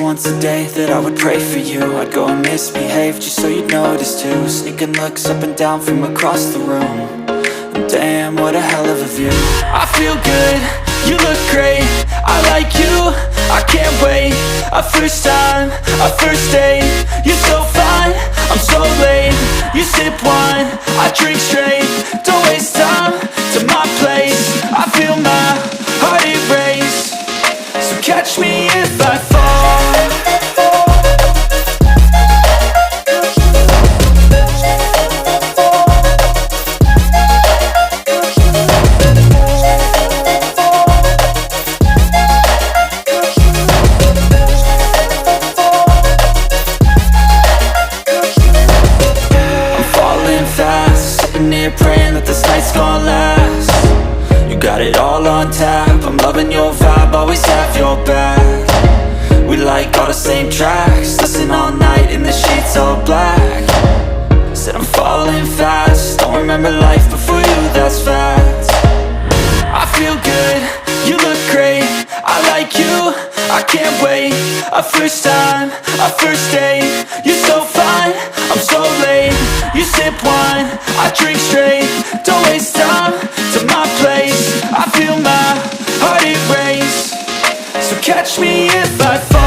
once a day that I would pray for you. I'd go and misbehave just so you'd notice too. Sneaking looks up and down from across the room. And damn, what a hell of a view. I feel good, you look great, I like you, I can't wait. A first time, a first date, you're so fine, I'm so late. You sip wine, I drink straight, don't waste time to my place. I feel my heart erase, so catch me if I fall. Praying that this night's gonna last. You got it all on tap, I'm loving your vibe, always have your back. We like all the same tracks, listen all night in the sheets all black. Said I'm falling fast, don't remember life before you, that's fact. I feel good, you look great, I like you, I can't wait. A first time, a first date, you're so fine, I'm so late. You sip wine, I drink straight, don't waste time to my place. I feel my heart erase, so catch me if I fall.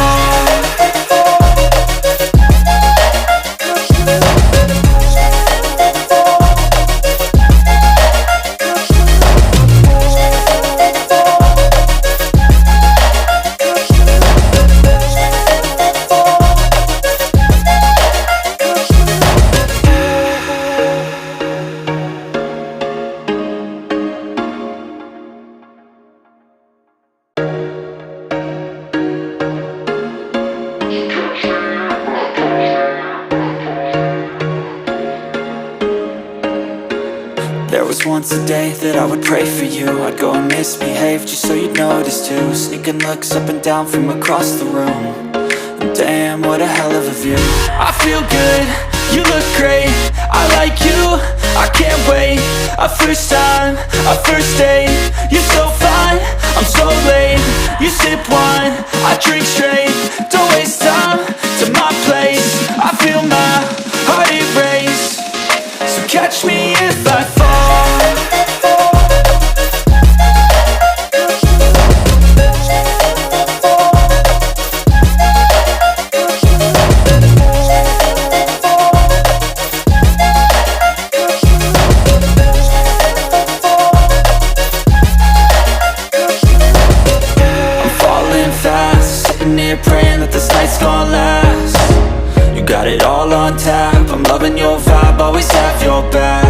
There was once a day that I would pray for you. I'd go and misbehave just so you'd notice too. Sneaking looks up and down from across the room. And damn, what a hell of a view. I feel good, you look great, I like you, I can't wait. A first time, a first date, you're so fine, I'm so late. You sip wine, I drink straight, don't waste time to my place. I feel my heart erase, so catch me if I fall. Praying that this night's gonna last. You got it all on tap, I'm loving your vibe, always have your back.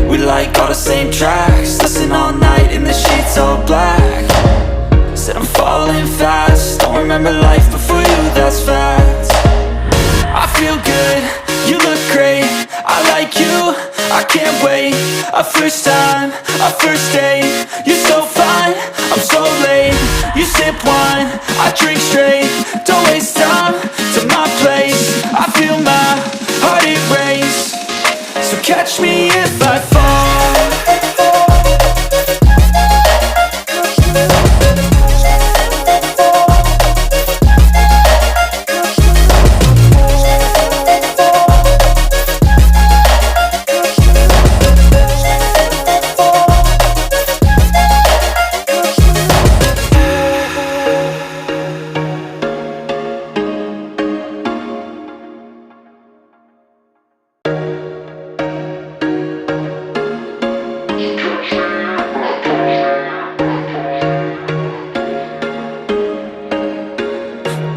We like all the same tracks, listen all night in the sheets all black. Said I'm falling fast, don't remember life before you, that's fact. I feel good, you look great, I like you, I can't wait. A first time, a first date, you're so fine, I'm so late. You sip wine, I drink straight, don't waste time to my place. I feel my heart erase, so catch me if I fall.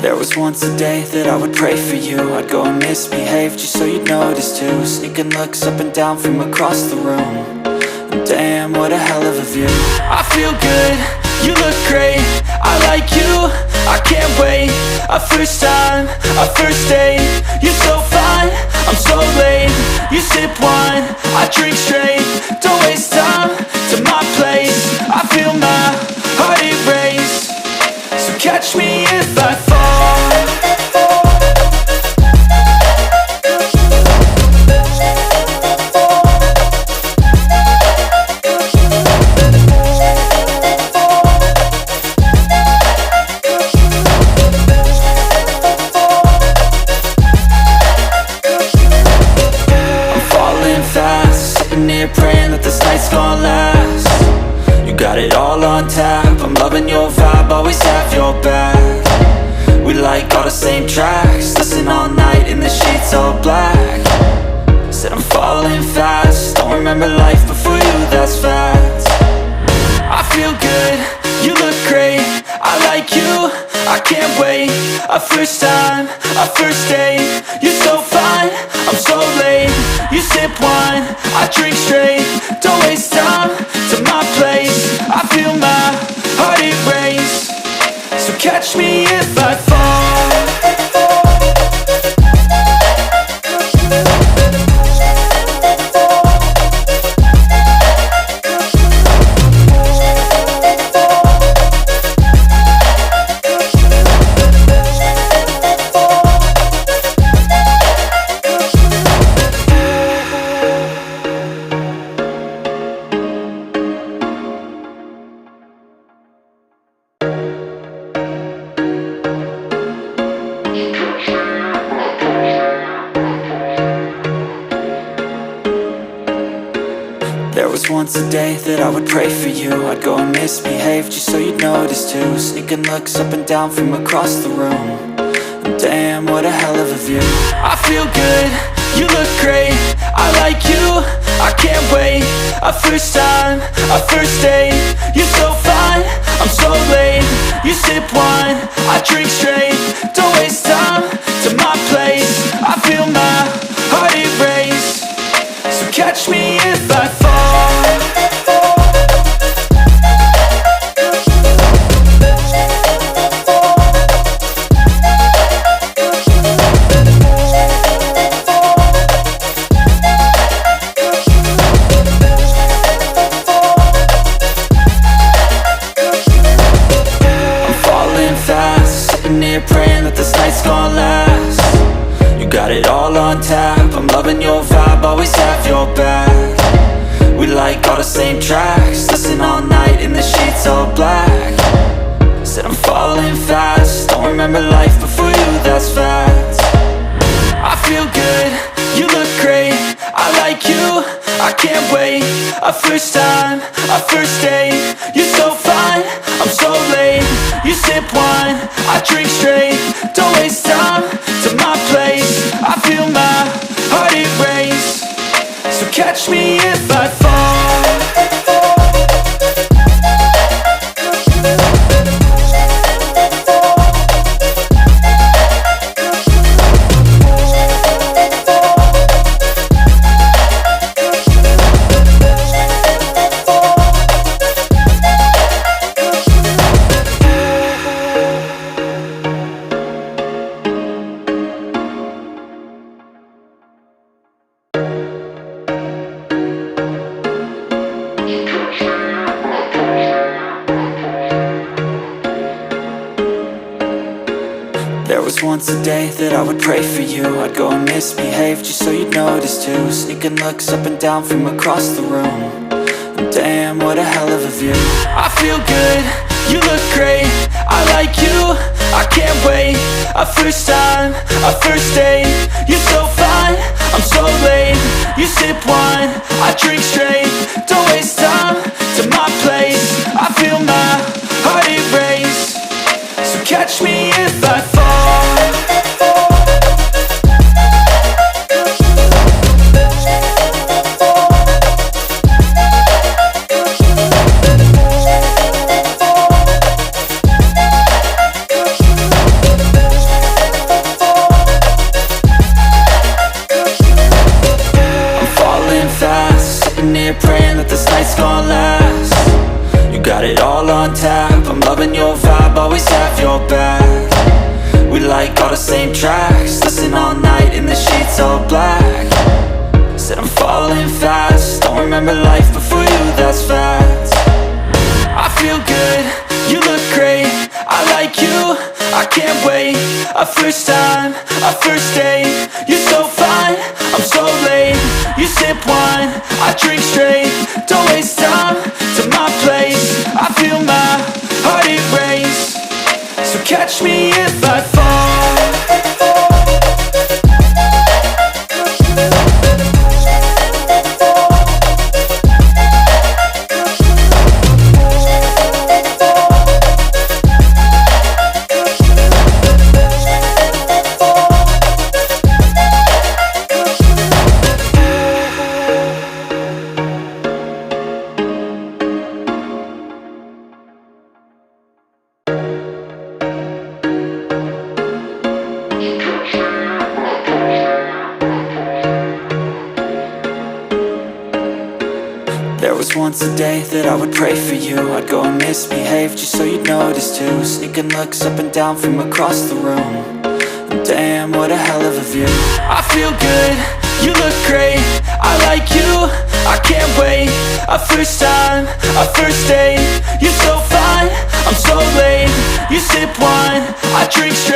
There was once a day that I would pray for you. I'd go and misbehave just so you'd notice too. Sneaking looks up and down from across the room. And damn, what a hell of a view. I feel good, you look great, I like you, I can't wait. A first time, a first date, you're so fine, I'm so late. You sip wine, I drink straight, don't waste time to my place. I feel my heart erase, so catch me if I fall. on tap, I'm loving your vibe, always have your back. We like all the same tracks, listen all night in the sheets all black. Said I'm falling fast, don't remember life before you, that's fact. I feel good, you look great, I like you, I can't wait. A first time, a first date, you're so fine, I'm so late. You sip wine, I drink straight, don't waste time to my place. I feel my heart erase, so catch me if I fall. There was once a day that I would pray for you. I'd go and misbehave just so you'd notice too. Sneaking looks up and down from across the room, and damn, what a hell of a view. I feel good, you look great, I like you, I can't wait. A first time, a first date, you're so fine, I'm so late. You sip wine, I drink straight, don't waste time to my place. I feel my heart erase, so catch me if I fall. Praying that this night's gonna last. You got it all on tap, I'm loving your vibe, always have your back. We like all the same tracks, listen all night in the sheets all black. Said I'm falling fast, don't remember life before you, that's fact. I feel good, you look great, I like you, I can't wait. A first time, a first date, you're so fine, I'm so late. You sip wine, I drink straight, don't waste time to my place. I feel my heart erase, so catch me if I fall. There was once a day that I would pray for you. I'd go and misbehave just so you'd notice too. Sneaking looks up and down from across the room, and damn, what a hell of a view. I feel good, you look great, I like you, I can't wait. A first time, a first date, you're so fine, I'm so late. You sip wine, I drink straight, don't waste time to my place. I feel my heart erase, so catch me if I fall. Praying that this night's gonna last. You got it all on tap, I'm loving your vibe, always have your back. We like all the same tracks, listen all night in the sheets all black. Said I'm falling fast, don't remember life before you, that's fact. I feel good, you look great, I like you, I can't wait. A first time, a first date, you're so fine, I'm so late. You sip wine, I drink straight, don't waste time to my place. I feel my heart erase, so catch me if I fall. There was once a day that I would pray for you. I'd go and misbehave just so you'd notice too. Sneaking looks up and down from across the room. And damn, what a hell of a view. I feel good, you look great, I like you, I can't wait. A first time, a first date, you're so fine, I'm so late. You sip wine, I drink straight.